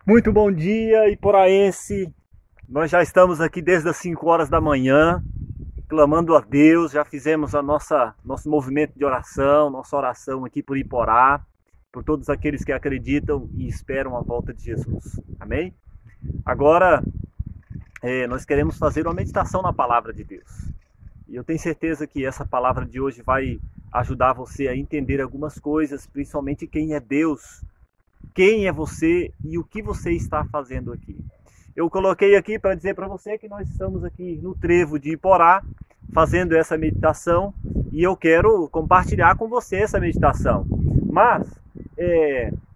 Muito bom dia, iporaense. Nós já estamos aqui desde as 5 horas da manhã, clamando a Deus. Já fizemos nosso movimento de oração, nossa oração aqui por Iporá, por todos aqueles que acreditam e esperam a volta de Jesus. Amém? Agora, nós queremos fazer uma meditação na palavra de Deus. E eu tenho certeza que essa palavra de hoje vai ajudar você a entender algumas coisas, principalmente quem é Deus, quem é você e o que você está fazendo aqui. Eu coloquei aqui para dizer para você que nós estamos aqui no trevo de Iporá, fazendo essa meditação, e eu quero compartilhar com você essa meditação. Mas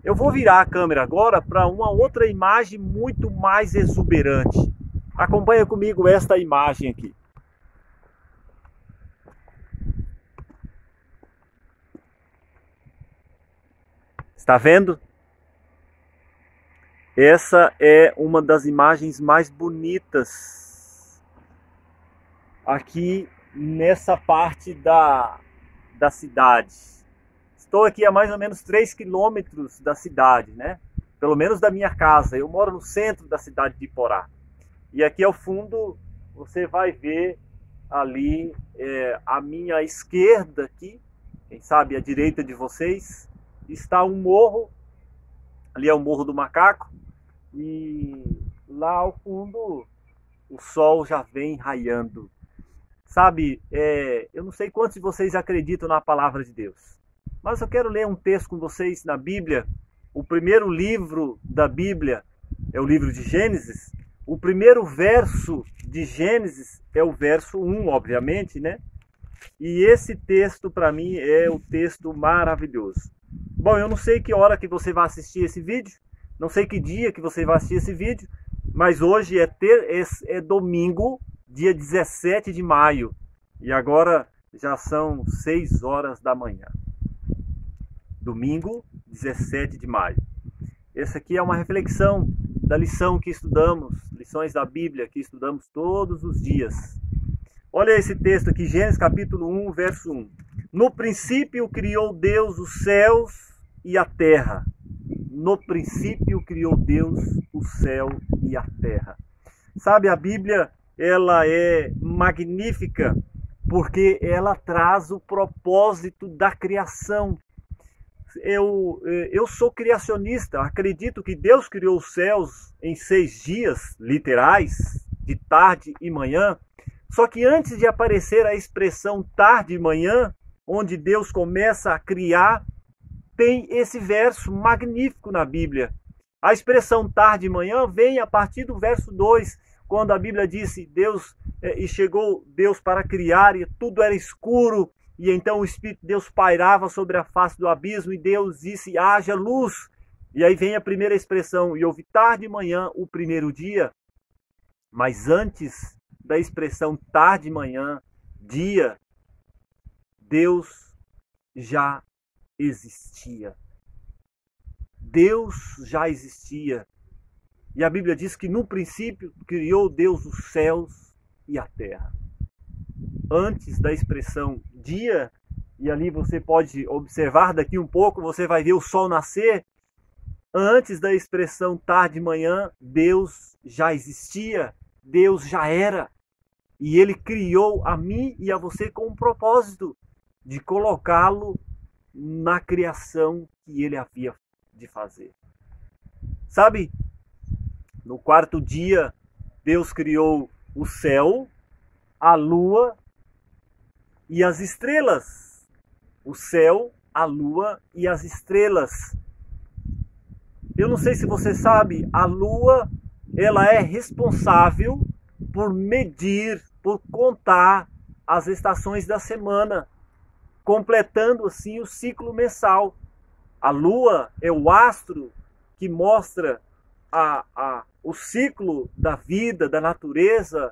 eu vou virar a câmera agora para uma outra imagem muito mais exuberante. Acompanha comigo esta imagem aqui. Está vendo? Essa é uma das imagens mais bonitas aqui nessa parte da cidade. Estou aqui a mais ou menos 3 quilômetros da cidade, né? Pelo menos da minha casa. Eu moro no centro da cidade de Iporá. E aqui ao fundo você vai ver ali à minha esquerda aqui, quem sabe à direita de vocês, está um morro. Ali é o Morro do Macaco. E lá ao fundo o sol já vem raiando. Sabe, eu não sei quantos de vocês acreditam na palavra de Deus, mas eu quero ler um texto com vocês na Bíblia. O primeiro livro da Bíblia é o livro de Gênesis. O primeiro verso de Gênesis é o verso 1, obviamente, né? E esse texto para mim é um texto maravilhoso. Bom, eu não sei que hora que você vai assistir esse vídeo, não sei que dia que você vai assistir esse vídeo, mas hoje é domingo, dia 17 de maio. E agora já são 6 horas da manhã. Domingo, 17 de maio. Essa aqui é uma reflexão da lição que estudamos, lições da Bíblia que estudamos todos os dias. Olha esse texto aqui, Gênesis capítulo 1, verso 1. No princípio criou Deus os céus e a terra. No princípio criou Deus o céu e a terra. Sabe, a Bíblia, ela é magnífica porque ela traz o propósito da criação. Eu sou criacionista, acredito que Deus criou os céus em 6 dias literais, de tarde e manhã. Só que antes de aparecer a expressão tarde e manhã, onde Deus começa a criar, tem esse verso magnífico na Bíblia. A expressão tarde e manhã vem a partir do verso 2, quando a Bíblia disse e chegou Deus para criar e tudo era escuro, e então o Espírito de Deus pairava sobre a face do abismo e Deus disse, haja luz. E aí vem a primeira expressão, e houve tarde e manhã o primeiro dia. Mas antes da expressão tarde e manhã, dia, Deus já existia. Deus já existia. E a Bíblia diz que no princípio criou Deus os céus e a terra. Antes da expressão dia, e ali você pode observar daqui um pouco, você vai ver o sol nascer. Antes da expressão tarde e manhã, Deus já existia, Deus já era. E Ele criou a mim e a você com um propósito de colocá-lo na criação que Ele havia de fazer. Sabe, no 4º dia, Deus criou o céu, a lua e as estrelas. O céu, a lua e as estrelas. Eu não sei se você sabe, a lua, ela é responsável por medir, por contar as estações da semana, completando assim o ciclo mensal. A lua é o astro que mostra o ciclo da vida, da natureza.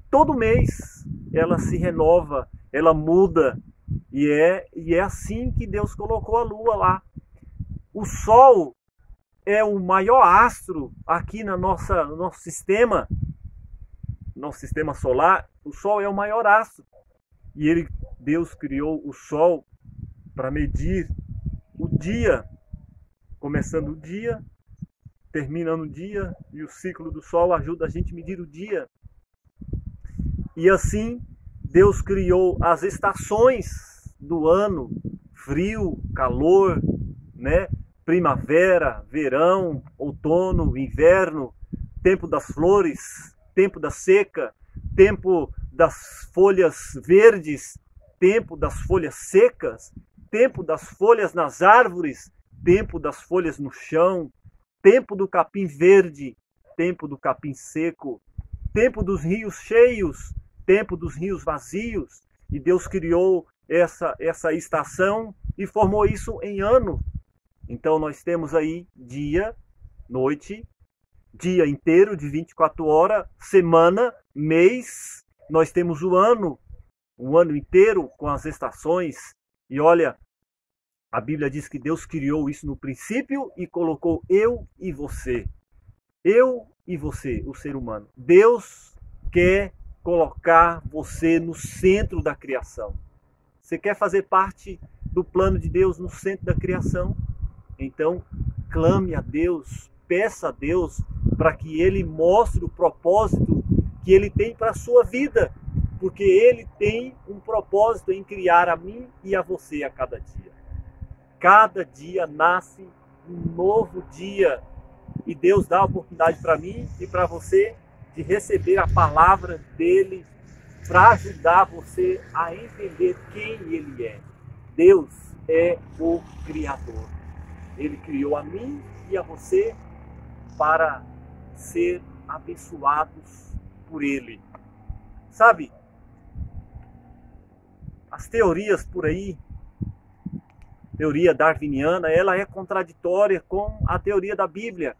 Todo mês ela se renova, ela muda, e é assim que Deus colocou a lua lá. O sol é o maior astro aqui no nosso sistema solar. O sol é o maior astro. E Deus criou o sol para medir o dia, começando o dia termina no dia e o ciclo do sol ajuda a gente a medir o dia. E assim Deus criou as estações do ano, frio, calor, né? Primavera, verão, outono, inverno, tempo das flores, tempo da seca, tempo das folhas verdes, tempo das folhas secas, tempo das folhas nas árvores, tempo das folhas no chão, tempo do capim verde, tempo do capim seco, tempo dos rios cheios, tempo dos rios vazios. E Deus criou essa estação e formou isso em ano. Então nós temos aí dia, noite, dia inteiro de 24 horas, semana, mês. Nós temos o ano, um ano inteiro com as estações. E olha, a Bíblia diz que Deus criou isso no princípio e colocou eu e você. Eu e você, o ser humano. Deus quer colocar você no centro da criação. Você quer fazer parte do plano de Deus no centro da criação? Então, clame a Deus, peça a Deus para que Ele mostre o propósito que Ele tem para a sua vida. Porque Ele tem um propósito em criar a mim e a você a cada dia. Cada dia nasce um novo dia. E Deus dá a oportunidade para mim e para você de receber a palavra dEle para ajudar você a entender quem Ele é. Deus é o Criador. Ele criou a mim e a você para ser abençoados por Ele. Sabe, as teorias por aí, teoria darwiniana, ela é contraditória com a teoria da Bíblia.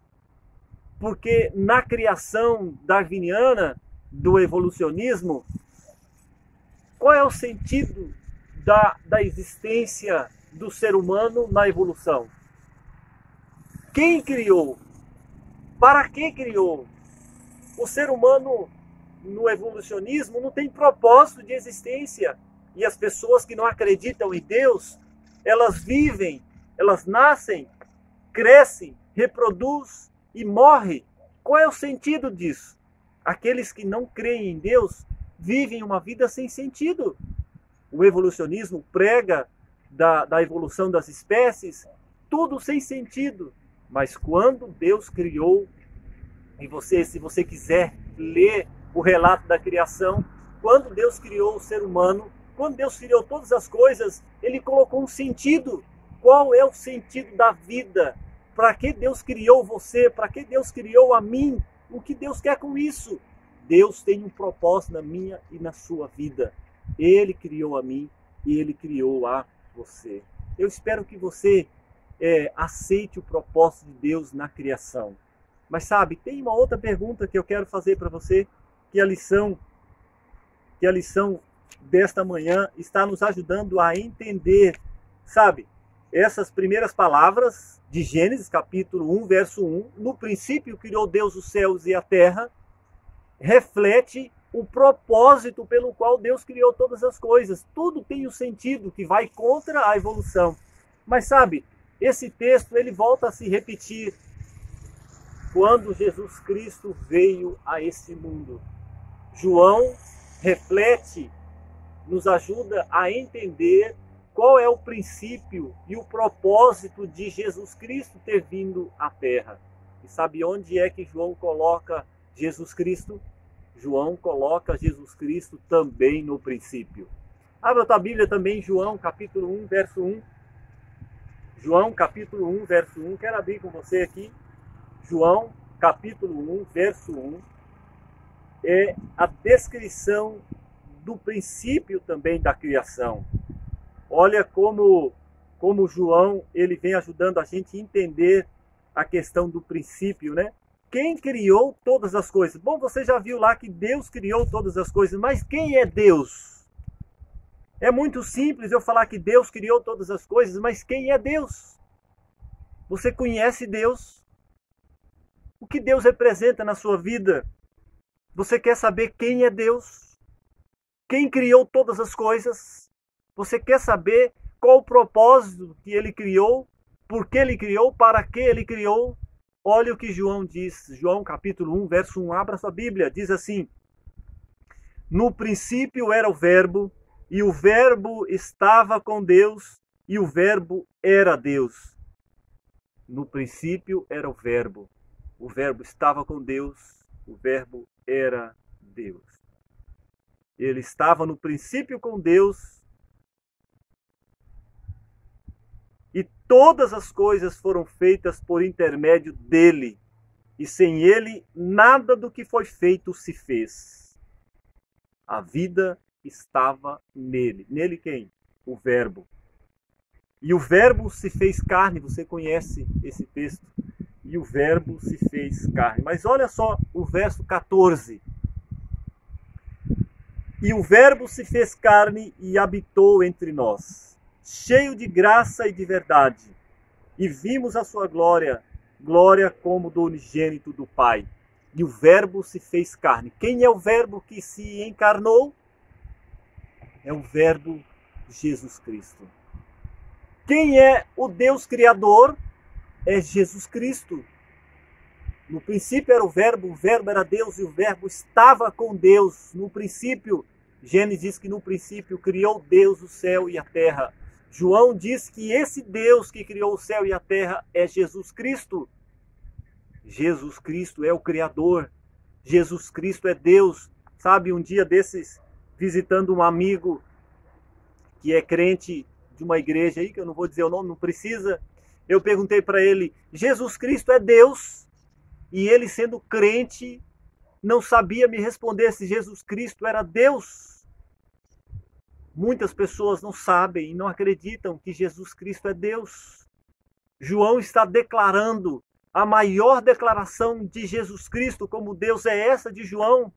Porque na criação darwiniana do evolucionismo, qual é o sentido da existência do ser humano na evolução? Quem criou? Para que criou? O ser humano no evolucionismo não tem propósito de existência. E as pessoas que não acreditam em Deus, elas vivem, elas nascem, crescem, reproduzem e morrem. Qual é o sentido disso? Aqueles que não creem em Deus vivem uma vida sem sentido. O evolucionismo prega da evolução das espécies, tudo sem sentido. Mas quando Deus criou, e se você quiser ler o relato da criação, quando Deus criou o ser humano, quando Deus criou todas as coisas, Ele colocou um sentido. Qual é o sentido da vida? Para que Deus criou você? Para que Deus criou a mim? O que Deus quer com isso? Deus tem um propósito na minha e na sua vida. Ele criou a mim e Ele criou a você. Eu espero que você aceite o propósito de Deus na criação. Mas sabe, tem uma outra pergunta que eu quero fazer para você, que a lição desta manhã está nos ajudando a entender, sabe, essas primeiras palavras de Gênesis, capítulo 1, verso 1, no princípio criou Deus os céus e a terra, reflete o propósito pelo qual Deus criou todas as coisas. Tudo tem um sentido que vai contra a evolução. Mas sabe, esse texto ele volta a se repetir quando Jesus Cristo veio a este mundo. João reflete, nos ajuda a entender qual é o princípio e o propósito de Jesus Cristo ter vindo à Terra. E sabe onde é que João coloca Jesus Cristo? João coloca Jesus Cristo também no princípio. Abra a tua Bíblia também, João capítulo 1, verso 1. João capítulo 1, verso 1. Quero abrir com você aqui. João capítulo 1, verso 1. É a descrição do princípio também da criação. Olha como João ele vem ajudando a gente a entender a questão do princípio, né? Quem criou todas as coisas? Bom, você já viu lá que Deus criou todas as coisas, mas quem é Deus? É muito simples eu falar que Deus criou todas as coisas, mas quem é Deus? Você conhece Deus? O que Deus representa na sua vida? Você quer saber quem é Deus? Quem criou todas as coisas? Você quer saber qual o propósito que Ele criou? Por que Ele criou? Para que Ele criou? olha o que João diz, João capítulo 1, verso 1, abra sua Bíblia, diz assim: no princípio era o Verbo, e o Verbo estava com Deus, e o Verbo era Deus. No princípio era o Verbo estava com Deus, o Verbo era Deus. Ele estava no princípio com Deus, e todas as coisas foram feitas por intermédio dele, e sem ele nada do que foi feito se fez. A vida estava nele. Nele quem? O Verbo. E o Verbo se fez carne, você conhece esse texto. E o Verbo se fez carne. Mas olha só o verso 14. E o Verbo se fez carne e habitou entre nós, cheio de graça e de verdade. E vimos a sua glória, glória como do unigênito do Pai. E o Verbo se fez carne. Quem é o Verbo que se encarnou? É o Verbo Jesus Cristo. Quem é o Deus Criador? É Jesus Cristo. No princípio era o Verbo era Deus, e o Verbo estava com Deus. No princípio, Gênesis diz que no princípio criou Deus o céu e a terra. João diz que esse Deus que criou o céu e a terra é Jesus Cristo. Jesus Cristo é o Criador. Jesus Cristo é Deus. Sabe, um dia desses, visitando um amigo que é crente de uma igreja aí, que eu não vou dizer o nome, não precisa, eu perguntei para ele, Jesus Cristo é Deus? E ele, sendo crente, não sabia me responder se Jesus Cristo era Deus. Muitas pessoas não sabem e não acreditam que Jesus Cristo é Deus. João está declarando a maior declaração de Jesus Cristo como Deus é essa de João.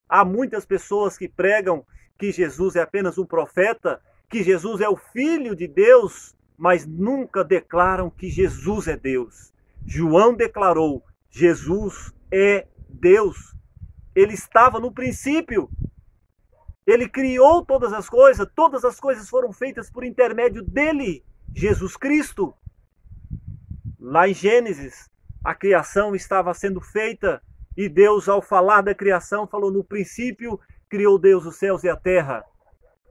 Há muitas pessoas que pregam que Jesus é apenas um profeta, que Jesus é o Filho de Deus, mas nunca declaram que Jesus é Deus. João declarou: Jesus é Deus. Ele estava no princípio. Ele criou todas as coisas foram feitas por intermédio dele, Jesus Cristo. Lá em Gênesis, a criação estava sendo feita e Deus, ao falar da criação, falou: no princípio criou Deus os céus e a terra.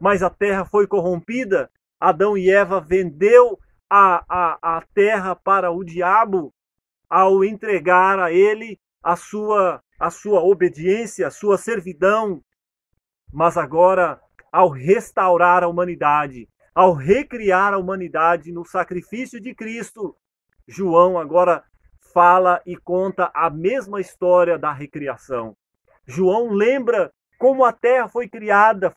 Mas a terra foi corrompida, Adão e Eva vendeu a terra para o diabo ao entregar a ele a sua obediência, a sua servidão. Mas agora, ao restaurar a humanidade, ao recriar a humanidade no sacrifício de Cristo, João agora fala e conta a mesma história da recriação. João lembra como a terra foi criada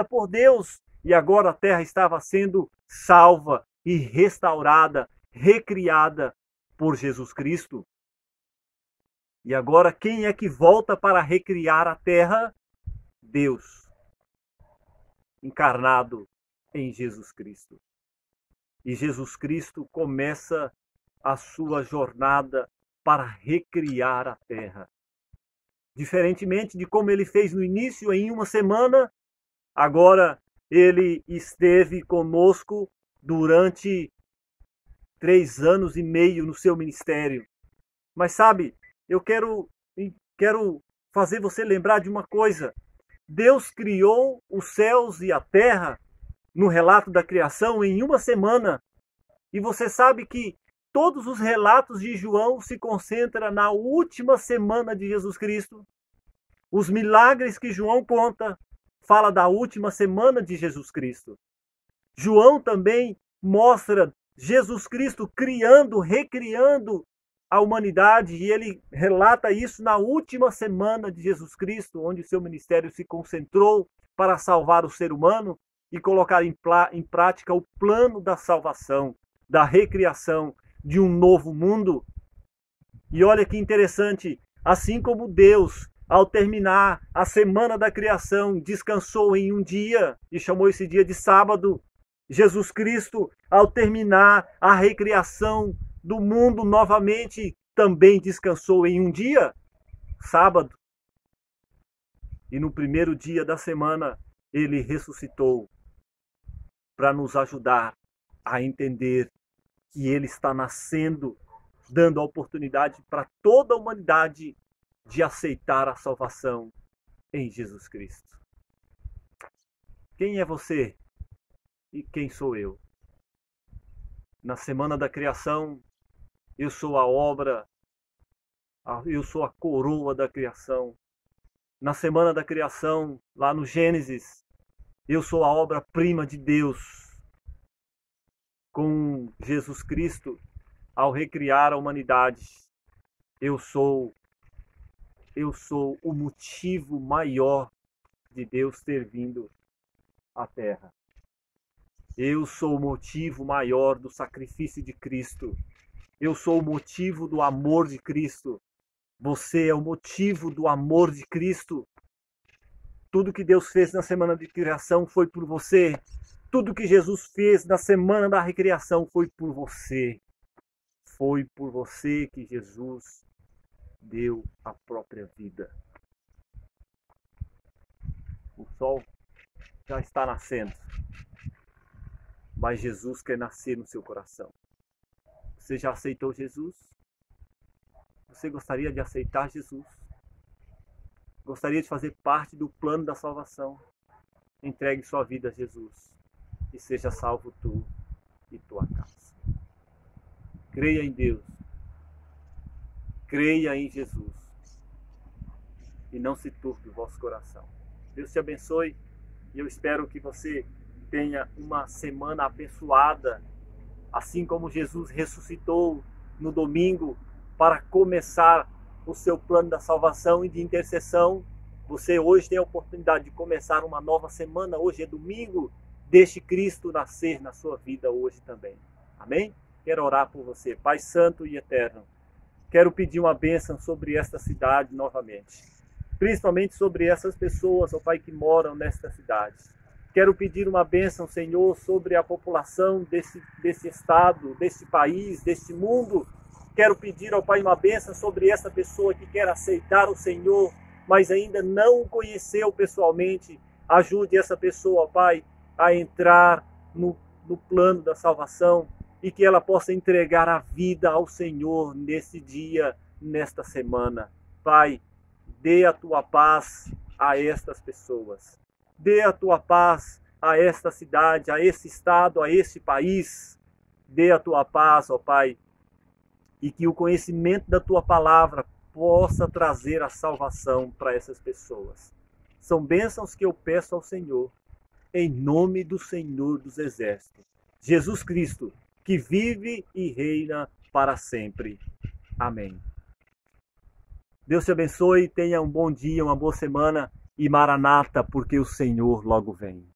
por Deus, e agora a terra estava sendo salva e restaurada, recriada por Jesus Cristo. E agora quem é que volta para recriar a terra? Deus, encarnado em Jesus Cristo. E Jesus Cristo começa a sua jornada para recriar a terra. Diferentemente de como ele fez no início, em uma semana, agora ele esteve conosco durante 3 anos e meio no seu ministério. Mas sabe, eu quero fazer você lembrar de uma coisa. Deus criou os céus e a terra no relato da criação em uma semana. E você sabe que todos os relatos de João se concentram na última semana de Jesus Cristo. Os milagres que João conta fala da última semana de Jesus Cristo. João também mostra Jesus Cristo criando, recriando a humanidade, e ele relata isso na última semana de Jesus Cristo, onde seu ministério se concentrou para salvar o ser humano e colocar em prática o plano da salvação, da recriação de um novo mundo. E olha que interessante, assim como Deus, ao terminar a semana da criação, descansou em um dia e chamou esse dia de sábado, Jesus Cristo, ao terminar a recriação do mundo novamente, também descansou em um dia, sábado. E no primeiro dia da semana, ele ressuscitou para nos ajudar a entender que ele está nascendo dando a oportunidade para toda a humanidade de aceitar a salvação em Jesus Cristo. Quem é você e quem sou eu? Na semana da criação, eu sou a obra, eu sou a coroa da criação. Na semana da criação, lá no Gênesis, eu sou a obra-prima de Deus. Com Jesus Cristo, ao recriar a humanidade, eu sou o motivo maior de Deus ter vindo à Terra. Eu sou o motivo maior do sacrifício de Cristo. Eu sou o motivo do amor de Cristo. Você é o motivo do amor de Cristo. Tudo que Deus fez na semana de criação foi por você. Tudo que Jesus fez na semana da recriação foi por você. Foi por você que Jesus deu a própria vida. O sol já está nascendo, mas Jesus quer nascer no seu coração. Você já aceitou Jesus? Você gostaria de aceitar Jesus? Gostaria de fazer parte do plano da salvação? Entregue sua vida a Jesus e seja salvo tu e tua casa. Creia em Deus. Creia em Jesus. E não se turbe o vosso coração. Deus te abençoe e eu espero que você tenha uma semana abençoada, assim como Jesus ressuscitou no domingo para começar o seu plano da salvação e de intercessão. Você hoje tem a oportunidade de começar uma nova semana. Hoje é domingo. Deixe Cristo nascer na sua vida hoje também. Amém? Quero orar por você. Pai Santo e Eterno, quero pedir uma bênção sobre esta cidade novamente. Principalmente sobre essas pessoas, ó Pai, que moram nesta cidade. Quero pedir uma bênção, Senhor, sobre a população desse estado, desse país, desse mundo. Quero pedir, ó Pai, uma bênção sobre essa pessoa que quer aceitar o Senhor, mas ainda não o conheceu pessoalmente. Ajude essa pessoa, ó Pai, a entrar no plano da salvação e que ela possa entregar a vida ao Senhor nesse dia, nesta semana. Pai, dê a tua paz a estas pessoas. Dê a tua paz a esta cidade, a esse estado, a esse país. Dê a tua paz, ó Pai, e que o conhecimento da tua palavra possa trazer a salvação para essas pessoas. São bênçãos que eu peço ao Senhor, em nome do Senhor dos Exércitos, Jesus Cristo, que vive e reina para sempre. Amém. Deus te abençoe, tenha um bom dia, uma boa semana e Maranata, porque o Senhor logo vem.